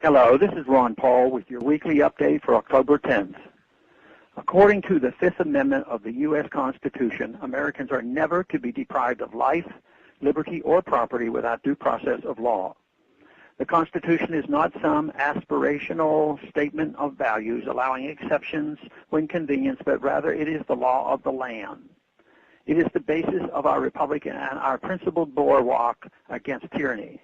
Hello, this is Ron Paul with your weekly update for October 10th. According to the Fifth Amendment of the U.S. Constitution, Americans are never to be deprived of life, liberty, or property without due process of law. The Constitution is not some aspirational statement of values allowing exceptions when convenient, but rather it is the law of the land. It is the basis of our republic and our principled bulwark against tyranny.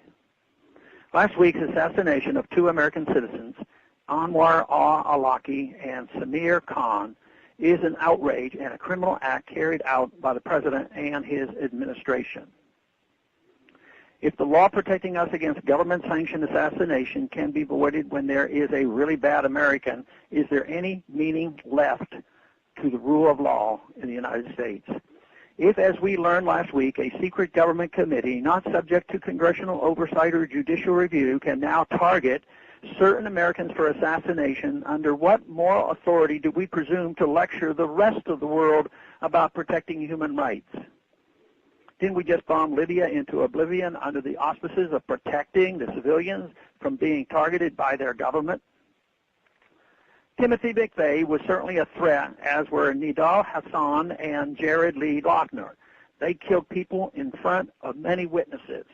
Last week's assassination of two American citizens, Anwar al-awlaki and Samir Khan, is an outrage and a criminal act carried out by the President and his administration. If the law protecting us against government-sanctioned assassination can be avoided when there is a really bad American, is there any meaning left to the rule of law in the United States? If, as we learned last week, a secret government committee not subject to congressional oversight or judicial review can now target certain Americans for assassination, under what moral authority do we presume to lecture the rest of the world about protecting human rights? Didn't we just bomb Libya into oblivion under the auspices of protecting the civilians from being targeted by their government? Timothy McVeigh was certainly a threat, as were Nidal Hassan and Jared Lee Lochner. They killed people in front of many witnesses.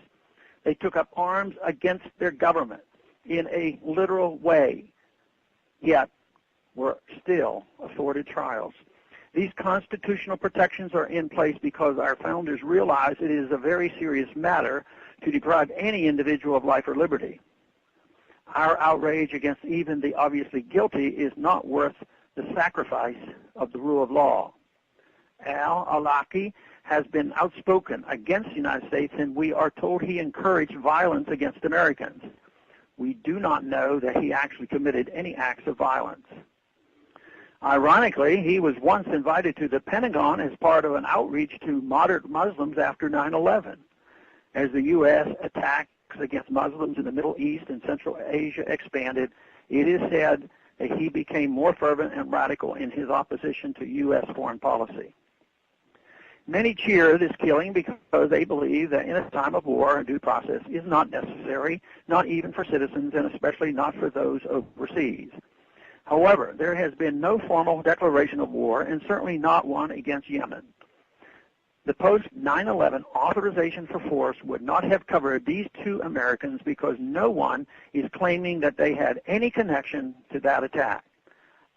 They took up arms against their government in a literal way, yet were still afforded trials. These constitutional protections are in place because our founders realized it is a very serious matter to deprive any individual of life or liberty. Our outrage against even the obviously guilty is not worth the sacrifice of the rule of law. Al-awlaki has been outspoken against the United States, and we are told he encouraged violence against Americans. We do not know that he actually committed any acts of violence. Ironically, he was once invited to the Pentagon as part of an outreach to moderate Muslims after 9/11. As the U.S. attacks against Muslims in the Middle East and Central Asia expanded, it is said that he became more fervent and radical in his opposition to U.S. foreign policy. Many cheer this killing because they believe that in a time of war, a due process is not necessary, not even for citizens, and especially not for those overseas. However, there has been no formal declaration of war, and certainly not one against Yemen. The post-9/11 authorization for force would not have covered these two Americans because no one is claiming that they had any connection to that attack.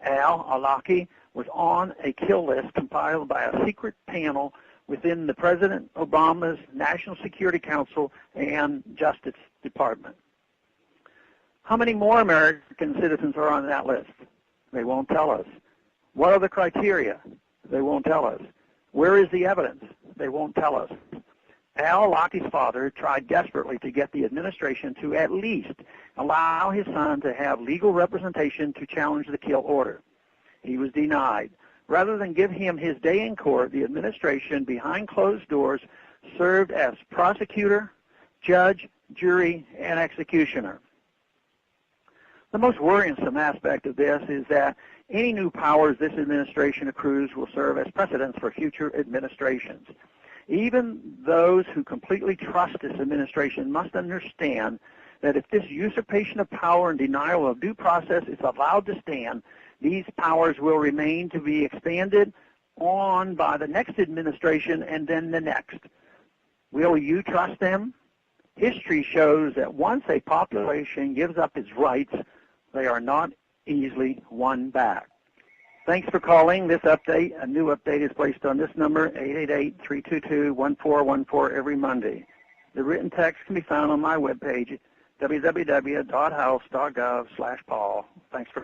Al-awlaki was on a kill list compiled by a secret panel within the President Obama's National Security Council and Justice Department. How many more American citizens are on that list? They won't tell us. What are the criteria? They won't tell us. Where is the evidence? They won't tell us. Al-awlaki's father tried desperately to get the administration to at least allow his son to have legal representation to challenge the kill order. He was denied. Rather than give him his day in court, the administration, behind closed doors, served as prosecutor, judge, jury, and executioner. The most worrisome aspect of this is that any new powers this administration accrues will serve as precedents for future administrations. Even those who completely trust this administration must understand that if this usurpation of power and denial of due process is allowed to stand, these powers will remain to be expanded on by the next administration and then the next. Will you trust them? History shows that once a population gives up its rights, they are not easily won back. Thanks for calling this update. A new update is placed on this number, 888-322-1414, every Monday. The written text can be found on my webpage, www.house.gov/Paul. Thanks for